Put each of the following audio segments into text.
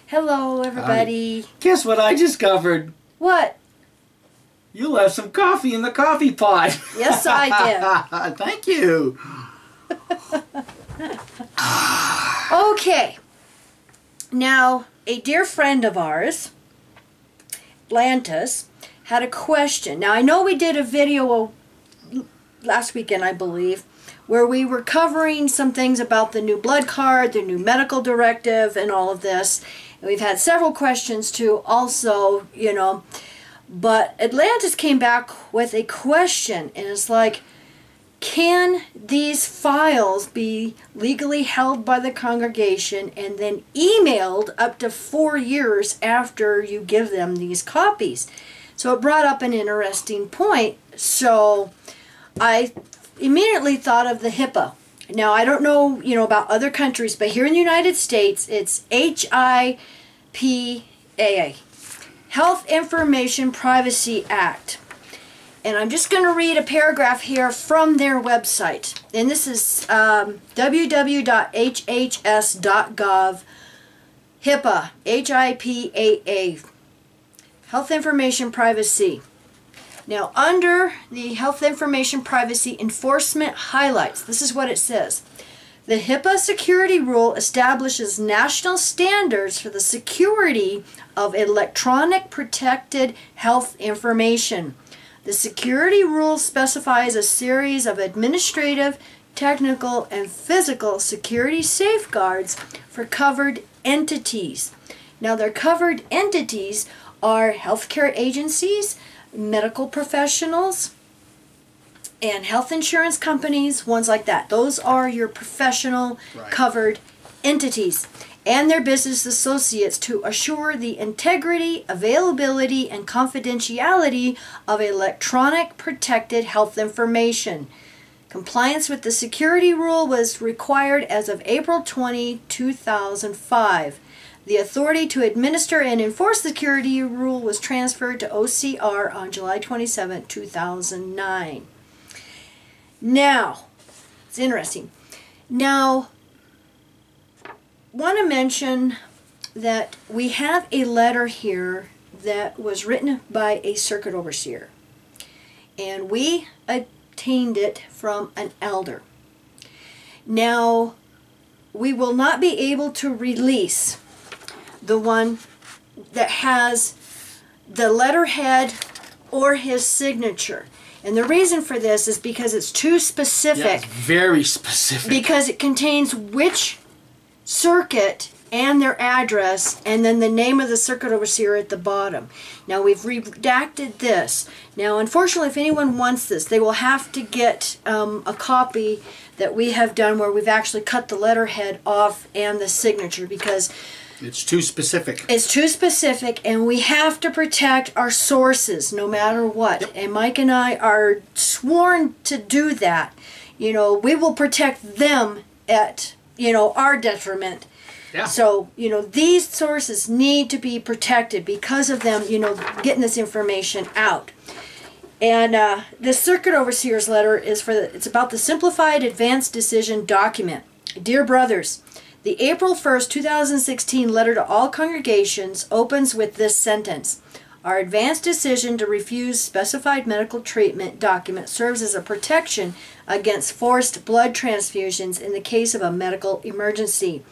Hello, everybody. Guess what I discovered? What? You left some coffee in the coffee pot. Yes, I did. Thank you. Okay. Now, a dear friend of ours, Atlantis, had a question. Now, I know we did a video last weekend, I believe, where we were covering some things about the new blood card, the new medical directive, and all of this. And we've had several questions too also, you know. But Atlantis came back with a question, and it's like, can these files be legally held by the congregation and then emailed up to 4 years after you give them these copies? So it brought up an interesting point. So I immediately thought of the HIPAA. Now, I don't know, about other countries, but here in the United States, it's HIPAA, Health Information Privacy Act. And I'm just going to read a paragraph here from their website. And this is www.hhs.gov, HIPAA, H-I-P-A-A, Health Information Privacy. Now, under the Health Information Privacy Enforcement Highlights, this is what it says. The HIPAA security rule establishes national standards for the security of electronic protected health information. The security rule specifies a series of administrative, technical, and physical security safeguards for covered entities. Now, their covered entities are healthcare agencies, medical professionals, and health insurance companies, ones like that. Those are your professional covered entities and their business associates to assure the integrity, availability, and confidentiality of electronic protected health information. Compliance with the security rule was required as of April 20, 2005. The authority to administer and enforce the security rule was transferred to OCR on July 27, 2009. Now, it's interesting. Now, want to mention that we have a letter here that was written by a circuit overseer. And we obtained it from an elder. Now, we will not be able to release the one that has the letterhead or his signature. And the reason for this is because it's too specific. Yeah, it's very specific. Because it contains which circuit and their address, and then the name of the circuit overseer at the bottom. Now, we've redacted this. Now, unfortunately, if anyone wants this, they will have to get a copy that we have done where we've actually cut the letterhead off and the signature, because it's too specific. It's too specific, and we have to protect our sources no matter what. Yep. And Mike and I are sworn to do that. We will protect them at, our detriment. Yeah. So, these sources need to be protected because of them, getting this information out. And the circuit overseer's letter is it's about the Simplified Advanced Decision document. Dear brothers, the April 1st, 2016 letter to all congregations opens with this sentence. Our advanced decision to refuse specified medical treatment document serves as a protection against forced blood transfusions in the case of a medical emergency.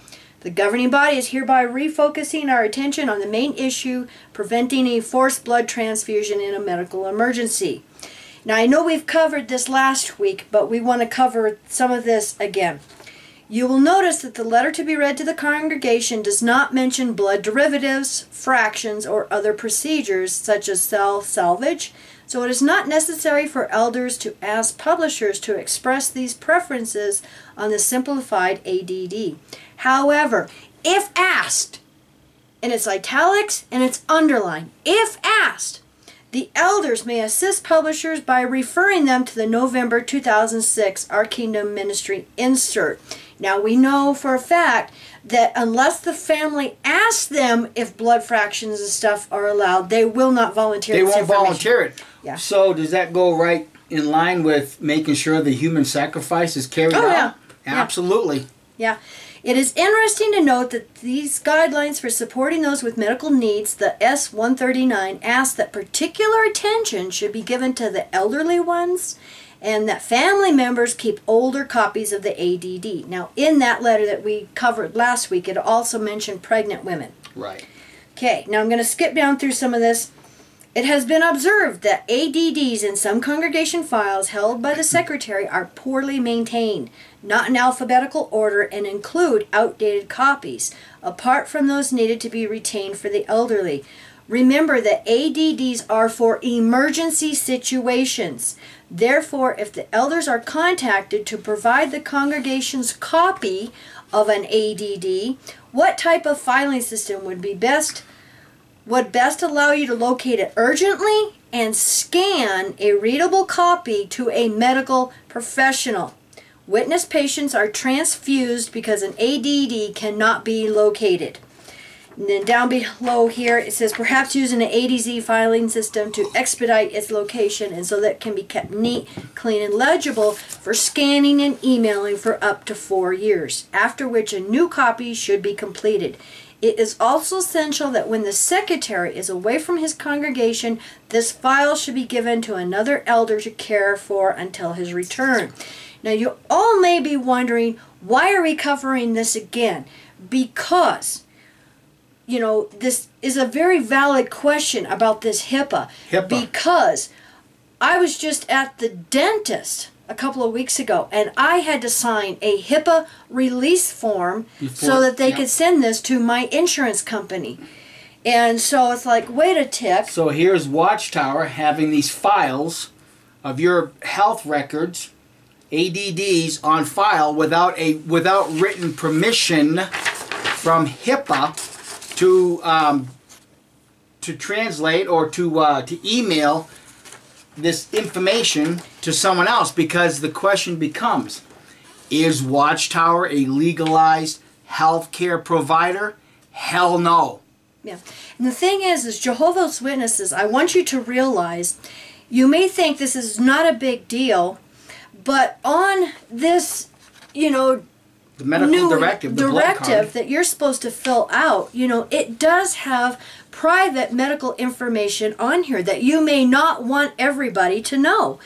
The governing body is hereby refocusing our attention on the main issue, preventing a forced blood transfusion in a medical emergency. Now, I know we've covered this last week, but we want to cover some of this again. You will notice that the letter to be read to the congregation does not mention blood derivatives, fractions, or other procedures such as cell salvage, so it is not necessary for elders to ask publishers to express these preferences on the simplified ADD. However, if asked, and it's italics and it's underlined, if asked, the elders may assist publishers by referring them to the November 2006 Our Kingdom Ministry insert. Now, we know for a fact that unless the family asks them if blood fractions and stuff are allowed, they will not volunteer this information. They won't volunteer it. Yeah. So does that go right in line with making sure the human sacrifice is carried out? Yeah. Absolutely. Yeah. It is interesting to note that these guidelines for supporting those with medical needs, the S-139, ask that particular attention should be given to the elderly ones and that family members keep older copies of the ADD. Now, in that letter that we covered last week, it also mentioned pregnant women. Right. Okay, now I'm going to skip down through some of this. It has been observed that ADDs in some congregation files held by the secretary are poorly maintained, not in alphabetical order, and include outdated copies, apart from those needed to be retained for the elderly. Remember that ADDs are for emergency situations. Therefore, if the elders are contacted to provide the congregation's copy of an ADD, what type of filing system would best allow you to locate it urgently and scan a readable copy to a medical professional? Witness patients are transfused because an ADD cannot be located. And then down below here it says perhaps using an ADZ filing system to expedite its location and so that it can be kept neat, clean, and legible for scanning and emailing for up to 4 years, after which a new copy should be completed. It is also essential that when the secretary is away from his congregation, this file should be given to another elder to care for until his return. Now you all may be wondering, why are we covering this again? Because, you know, this is a very valid question about this HIPAA. Because I was just at the dentist a couple of weeks ago, and I had to sign a HIPAA release form so that they could send this to my insurance company. And so it's like, wait a tick. So here's Watchtower having these files of your health records, ADDs, on file without written permission from HIPAA to translate or to email this information to someone else, because the question becomes, is Watchtower a legalized healthcare provider? Hell no. Yeah. And the thing is Jehovah's Witnesses, I want you to realize, you may think this is not a big deal, but on this, you know, the medical directive that you're supposed to fill out, you know, it does have private medical information on here that you may not want everybody to know.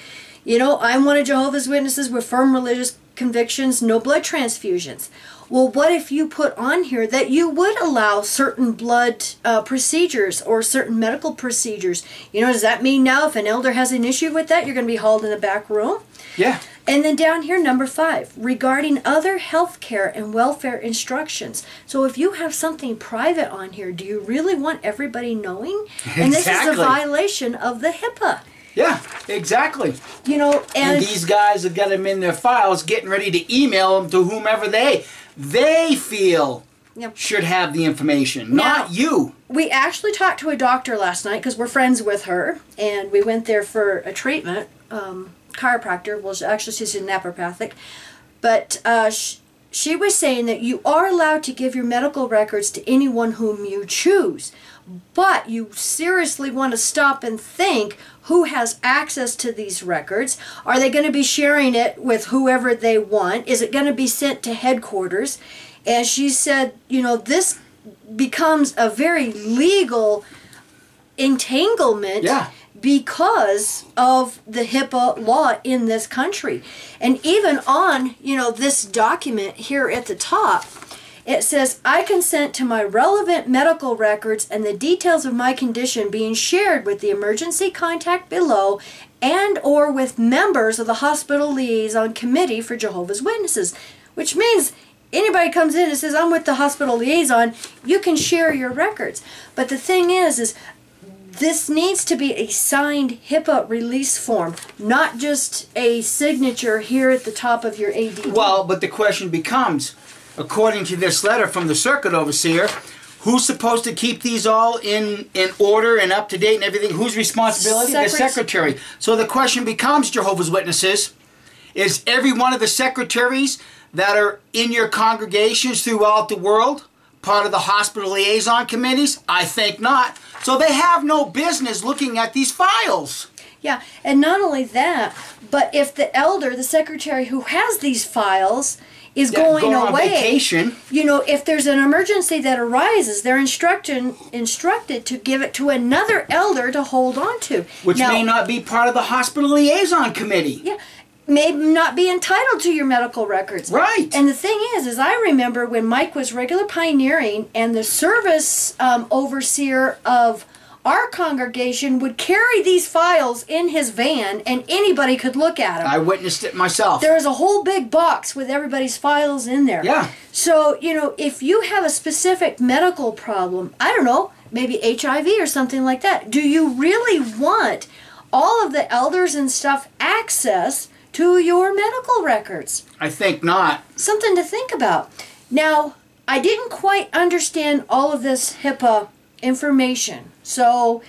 You know, I'm one of Jehovah's Witnesses with firm religious convictions, no blood transfusions. Well, what if you put on here that you would allow certain blood procedures or certain medical procedures? You know, does that mean now if an elder has an issue with that, you're going to be hauled in the back room? Yeah. And then down here, number 5, regarding other health care and welfare instructions. So if you have something private on here, do you really want everybody knowing? And this is a violation of the HIPAA. Yeah, exactly. You know, and these guys have got them in their files, getting ready to email them to whomever they feel should have the information, not you. We actually talked to a doctor last night because we're friends with her, and we went there for a treatment. Chiropractor, well, actually she's a naturopathic, but she was saying that you are allowed to give your medical records to anyone whom you choose, but you seriously want to stop and think who has access to these records. Are they going to be sharing it with whoever they want? Is it going to be sent to headquarters? And she said, you know, this becomes a very legal entanglement. Yeah. Because of the HIPAA law in this country. And even on, you know, this document here at the top, it says, I consent to my relevant medical records and the details of my condition being shared with the emergency contact below and or with members of the hospital liaison committee for Jehovah's Witnesses. Which means anybody comes in and says, I'm with the hospital liaison, you can share your records. But the thing is this needs to be a signed HIPAA release form, not just a signature here at the top of your ADD. Well, but the question becomes, according to this letter from the circuit overseer, who's supposed to keep these all in order and up to date and everything? Whose responsibility? The secretary. So the question becomes, Jehovah's Witnesses, is every one of the secretaries that are in your congregations throughout the world part of the hospital liaison committees? I think not. So they have no business looking at these files. Yeah, and not only that, but if the elder, the secretary who has these files, is going on away, vacation, you know, if there's an emergency that arises, they're instructed to give it to another elder to hold on to. Which now, may not be part of the hospital liaison committee. Yeah, may not be entitled to your medical records. Right. And the thing is I remember when Mike was regular pioneering, and the service overseer of our congregation would carry these files in his van, and anybody could look at them. I witnessed it myself. There was a whole big box with everybody's files in there. Yeah. So, you know, if you have a specific medical problem, I don't know, maybe HIV or something like that, do you really want all of the elders and stuff access to your medical records? I think not. Something to think about. Now, I didn't quite understand all of this HIPAA information. So,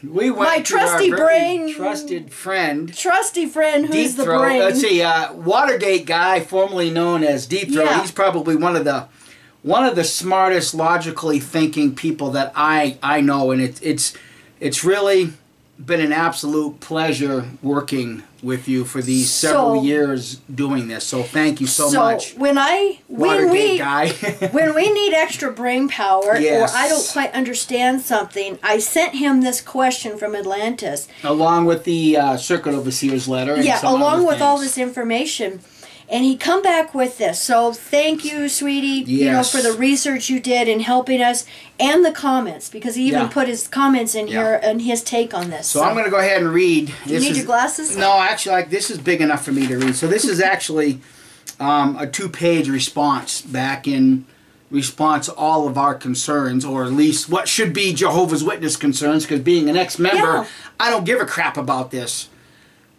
we went my to trusty our brain, trusty friend who's the brain. Let's see, Watergate guy, formerly known as Deep Throat. Yeah. He's probably one of the smartest, logically thinking people that I know, and it's really been an absolute pleasure working with you for these several years doing this. So thank you so much. When we guy. when we need extra brain power, yes, or I don't quite understand something, I sent him this question from Atlantis, along with the circuit overseer's letter. And some along with things. all this information. And he come back with this. So thank you, sweetie, yes, for the research you did in helping us, and the comments, because he even put his comments in here and his take on this. So I'm going to go ahead and read. Do you need your glasses? No, actually, this is big enough for me to read. So this is actually a 2-page response back in response to all of our concerns, or at least what should be Jehovah's Witness concerns, because being an ex-member, I don't give a crap about this.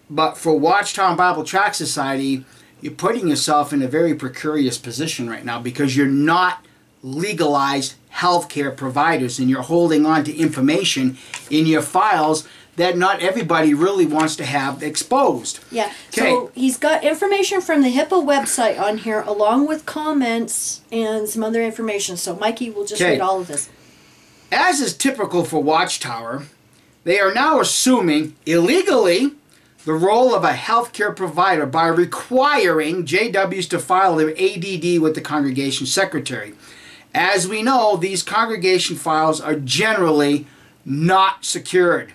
But for Watchtower Bible Tract Society, you're putting yourself in a very precarious position right now, because you're not legalized healthcare providers, and you're holding on to information in your files that not everybody really wants to have exposed. Yeah. So he's got information from the HIPAA website on here, along with comments and some other information. So Mikey will just read all of this. As is typical for Watchtower, they are now assuming illegally the role of a healthcare provider by requiring JWs to file their ADD with the congregation secretary. As we know, these congregation files are generally not secured.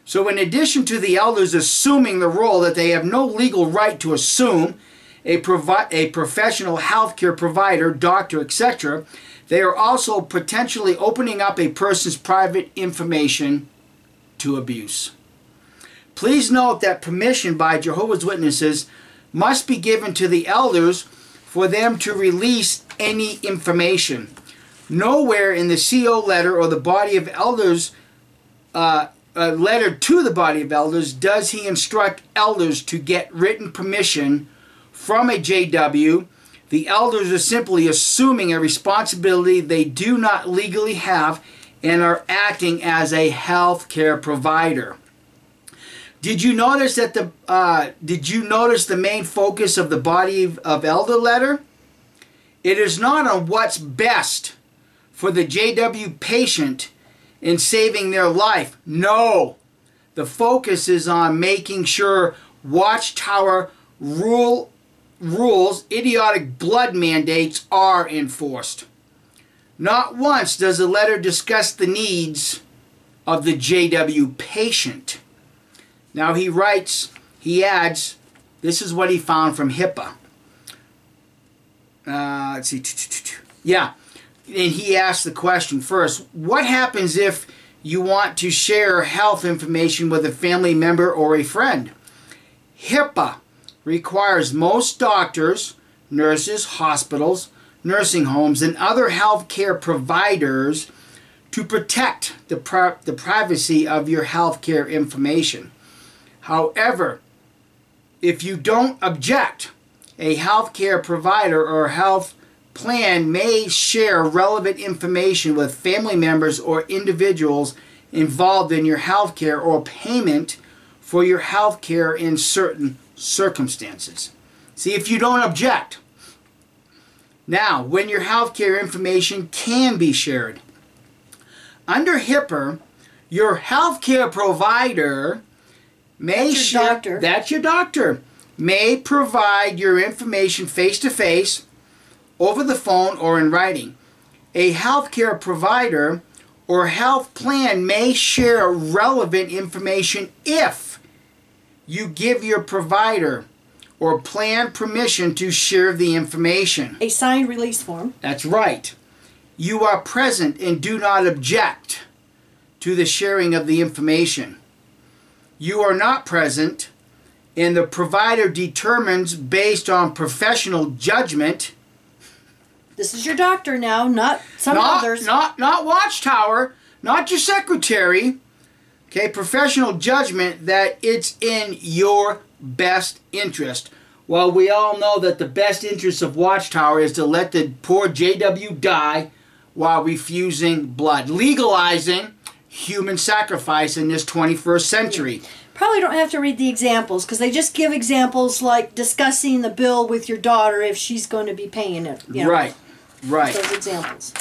So in addition to the elders assuming the role that they have no legal right to assume, a professional healthcare provider, doctor, etc., they are also potentially opening up a person's private information to abuse. Please note that permission by Jehovah's Witnesses must be given to the elders for them to release any information. Nowhere in the CO letter or the body of elders, letter to the body of elders, does he instruct elders to get written permission from a JW. The elders are simply assuming a responsibility they do not legally have and are acting as a health care provider. Did you notice that the main focus of the body of elder letter? It is not on what's best for the JW patient in saving their life. No, the focus is on making sure Watchtower rules, idiotic blood mandates are enforced. Not once does the letter discuss the needs of the JW patient. Now he adds, this is what he found from HIPAA. Let's see. Yeah. And he asked the question first, what happens if you want to share health information with a family member or a friend? HIPAA requires most doctors, nurses, hospitals, nursing homes, and other health care providers to protect the privacy of your health care information. However, if you don't object, a healthcare provider or health plan may share relevant information with family members or individuals involved in your healthcare or payment for your healthcare in certain circumstances. See, if you don't object. Now, when your healthcare information can be shared. Under HIPAA, your healthcare provider may That's your doctor. That's your doctor. May provide your information face-to-face, over the phone, or in writing. A healthcare provider or health plan may share relevant information if you give your provider or plan permission to share the information. A signed release form. That's right. You are present and do not object to the sharing of the information. You are not present and the provider determines based on professional judgment. This is your doctor now, not some others. Not Watchtower, not your secretary. Okay, professional judgment that it's in your best interest. Well, we all know that the best interest of Watchtower is to let the poor JW die while refusing blood, legalizing human sacrifice in this 21st century. Probably don't have to read the examples because they just give examples like discussing the bill with your daughter if she's going to be paying it. You know, right. Those examples.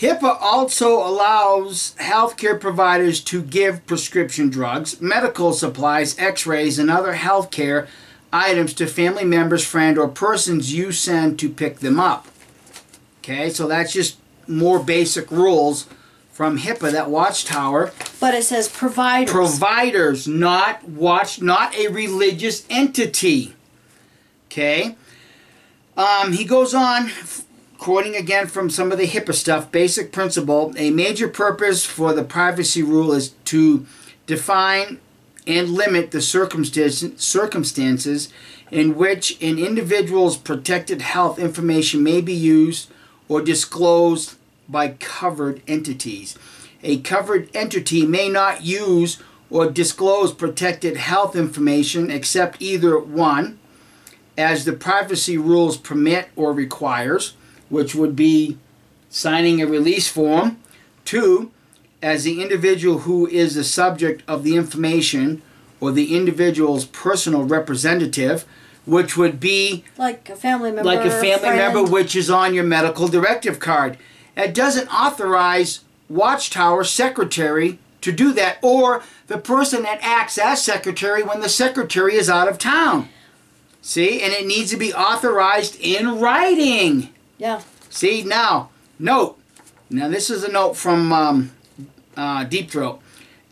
HIPAA also allows healthcare providers to give prescription drugs, medical supplies, x-rays, and other healthcare items to family members, friends, or persons you send to pick them up. Okay, so that's just more basic rules from HIPAA that Watchtower. But it says providers. Providers, not a religious entity. Okay. He goes on, quoting again from some of the HIPAA stuff, basic principle, a major purpose for the privacy rule is to define and limit the circumstances in which an individual's protected health information may be used or disclosed by covered entities. A covered entity may not use or disclose protected health information except either one, as the privacy rules permit or requires, which would be signing a release form. 2, as the individual who is the subject of the information or the individual's personal representative, which would be like a family member. Like a family member, which is on your medical directive card. It doesn't authorize Watchtower secretary to do that, or the person that acts as secretary when the secretary is out of town. See, and it needs to be authorized in writing. Yeah. See, now, note. Now, this is a note from Deep Throat.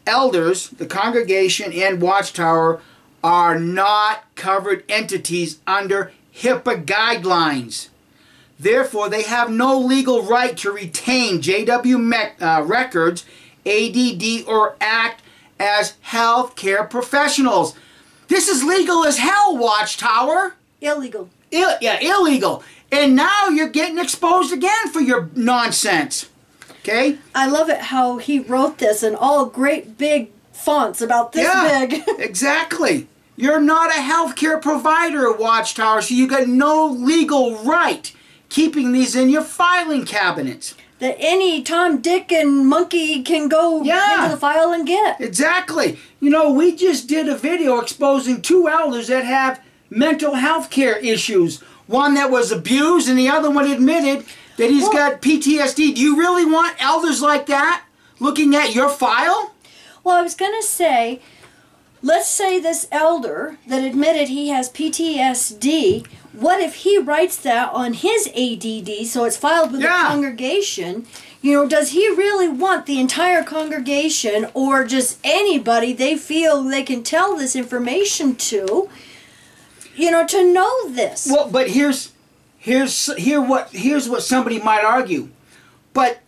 Elders, the congregation, and Watchtower are not covered entities under HIPAA guidelines. Therefore, they have no legal right to retain JW records, ADD, or act as healthcare professionals. This is legal as hell, Watchtower. Illegal. Illegal. And now you're getting exposed again for your nonsense. Okay? I love it how he wrote this in all great big fonts about this big. Exactly. You're not a healthcare provider, Watchtower, so you got no legal right keeping these in your filing cabinets. That any Tom, Dick, and monkey can go into the file and get. Exactly. You know, we just did a video exposing 2 elders that have mental health care issues. One that was abused and the other one admitted that he's got PTSD. Do you really want elders like that looking at your file? Well, I was going to say, let's say this elder that admitted he has PTSD, what if he writes that on his ADD so it's filed with the congregation? You know, does he really want the entire congregation or just anybody they feel they can tell this information to, you know, to know this? Well, but here's what somebody might argue. But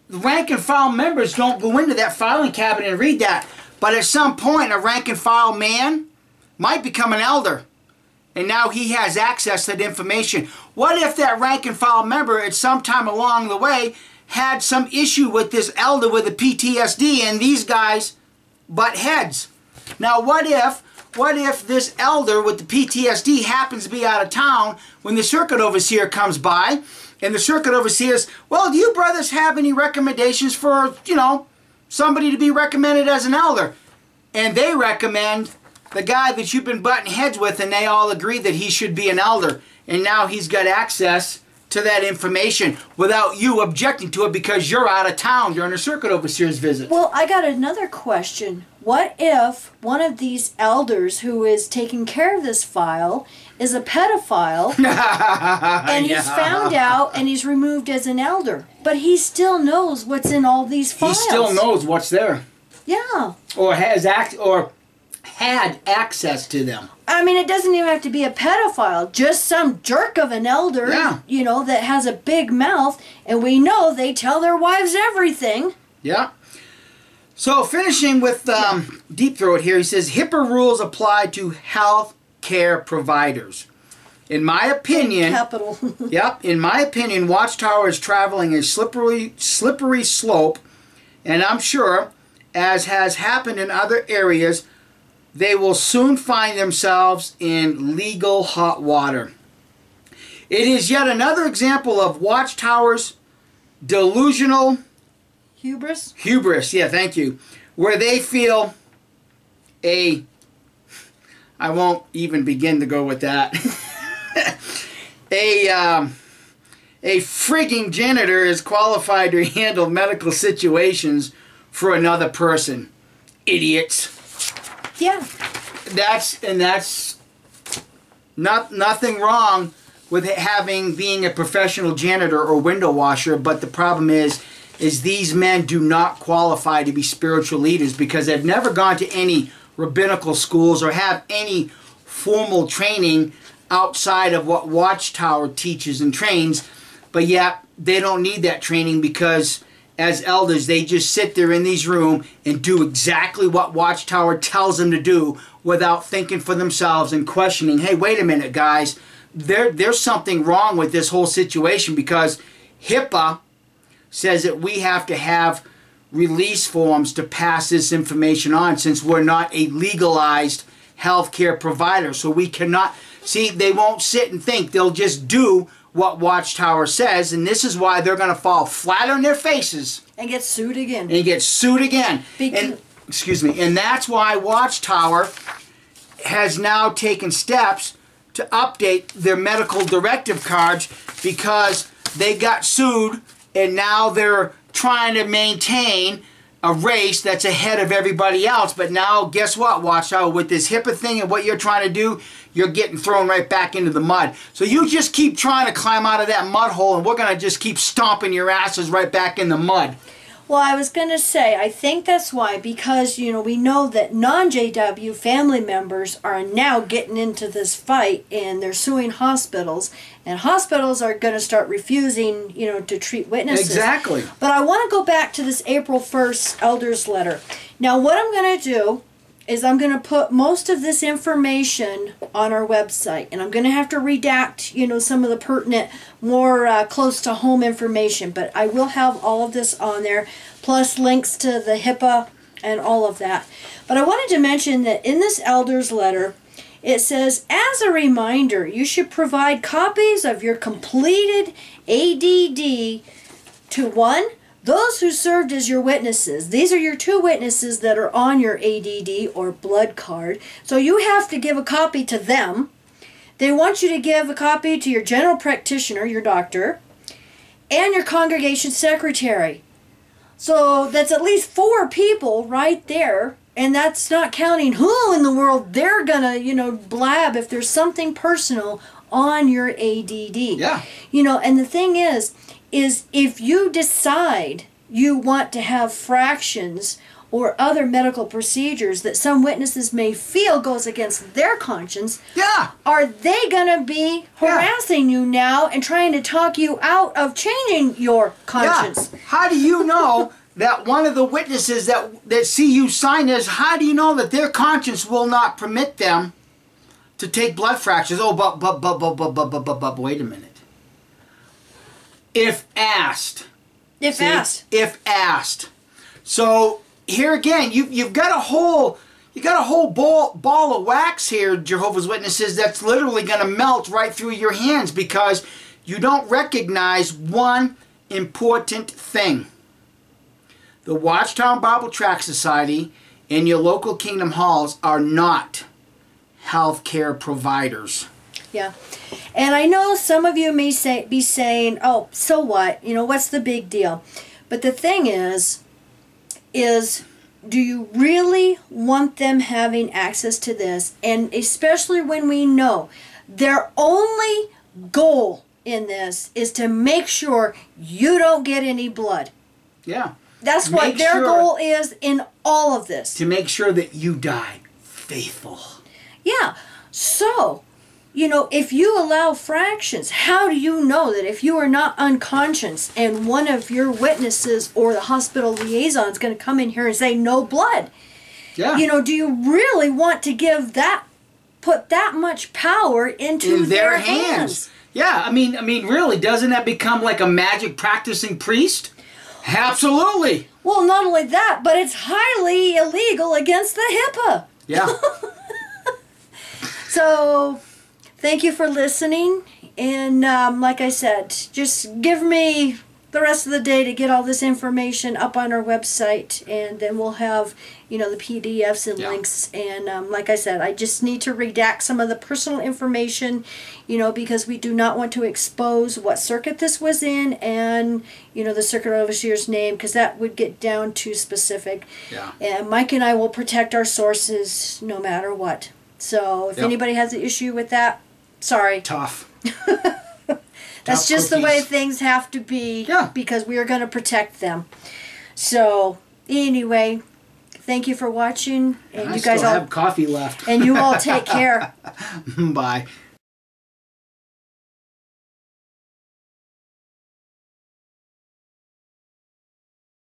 the rank and file members don't go into that filing cabinet and read that. But at some point, a rank and file man might become an elder. And now he has access to that information. What if that rank and file member at some time along the way had some issue with this elder with a PTSD and these guys butt heads? Now what if this elder with the PTSD happens to be out of town when the circuit overseer comes by, and the circuit overseer says, well, do you brothers have any recommendations for, you know, somebody to be recommended as an elder? And they recommend the guy that you've been butting heads with, and they all agree that he should be an elder. And now he's got access to that information without you objecting to it because you're out of town during a circuit overseer's visit. Well, I got another question. What if one of these elders who is taking care of this file is a pedophile and he's found out and he's removed as an elder, but he still knows what's in all these files? He still knows what's there. Yeah. Or had access to them. I mean, it doesn't even have to be a pedophile. Just some jerk of an elder, you know, that has a big mouth, and we know they tell their wives everything. Yeah. So finishing with Deep Throat here, he says, HIPAA rules apply to health care providers. In my opinion, Capital. Yep, in my opinion, Watchtower is traveling a slippery slope, and I'm sure, as has happened in other areas, they will soon find themselves in legal hot water. It is yet another example of Watchtower's delusional hubris, yeah, thank you, where they feel I won't even begin to go with that. A frigging janitor is qualified to handle medical situations for another person. Idiots. Yeah. That's nothing wrong with being a professional janitor or window washer, but the problem is these men do not qualify to be spiritual leaders because they've never gone to any rabbinical schools or have any formal training outside of what Watchtower teaches and trains, but yet they don't need that training because as elders, they just sit there in these rooms and do exactly what Watchtower tells them to do without thinking for themselves and questioning, hey, wait a minute, guys, there's something wrong with this whole situation because HIPAA says that we have to have release forms to pass this information on since we're not a legalized healthcare provider. So we cannot, see, they won't sit and think. They'll just do what Watchtower says, and this is why they're going to fall flat on their faces. And get sued again. Excuse me. And that's why Watchtower has now taken steps to update their medical directive cards because they got sued and now they're trying to maintain a race that's ahead of everybody else. But now, guess what, Watchtower? With this HIPAA thing and what you're trying to do, you're getting thrown right back into the mud. So you just keep trying to climb out of that mud hole, and we're going to just keep stomping your asses right back in the mud. Well, I was going to say, I think that's why, because, you know, we know that non-JW family members are now getting into this fight, and they're suing hospitals, and hospitals are going to start refusing, you know, to treat witnesses. Exactly. But I want to go back to this April 1st Elders letter. Now, what I'm going to do is I'm going to put most of this information on our website, and I'm going to have to redact, you know, some of the pertinent, more close to home information, but I will have all of this on there, plus links to the HIPAA and all of that. But I wanted to mention that in this Elders letter, it says, as a reminder, you should provide copies of your completed ADD to one, those who served as your witnesses. These are your two witnesses that are on your ADD or blood card. So you have to give a copy to them. They want you to give a copy to your general practitioner, your doctor, and your congregation secretary. So that's at least 4 people right there. And that's not counting who in the world they're going to, you know, blab if there's something personal on your ADD. Yeah. You know, and the thing is if you decide you want to have fractions or other medical procedures that some witnesses may feel goes against their conscience, yeah, are they going to be harassing you now and trying to talk you out of changing your conscience? Yeah. How do you know that one of the witnesses that see you sign this, how do you know that their conscience will not permit them to take blood fractions? Oh, but wait a minute. If asked. If asked. So here again, you've got a whole ball of wax here, Jehovah's Witnesses, that's literally going to melt right through your hands because you don't recognize one important thing. The Watchtower Bible Tract Society and your local Kingdom Halls are not health care providers. Yeah. And I know some of you may be saying, oh, so what? You know, what's the big deal? But the thing is do you really want them having access to this? And especially when we know their only goal in this is to make sure you don't get any blood. Yeah. That's what their goal is in all of this. To make sure that you die faithful. Yeah. So, you know, if you allow fractions, how do you know that if you are not unconscious and one of your witnesses or the hospital liaison is going to come in here and say no blood? Yeah. You know, do you really want to put that much power into their hands? Yeah, I mean, really, doesn't that become like a magic practicing priest? Absolutely. Well, not only that, but it's highly illegal against the HIPAA. Yeah. So, thank you for listening. And like I said, just give me the rest of the day to get all this information up on our website. And then we'll have, you know, the PDFs and links. And like I said, I just need to redact some of the personal information, you know, because we do not want to expose what circuit this was in and, you know, the circuit overseer's name, because that would get down too specific. Yeah. And Mike and I will protect our sources no matter what. So if anybody has an issue with that, sorry. Tough. That's just the way things have to be, because we are going to protect them. So anyway, thank you for watching, and I you guys still all have coffee left. and you all take care. Bye.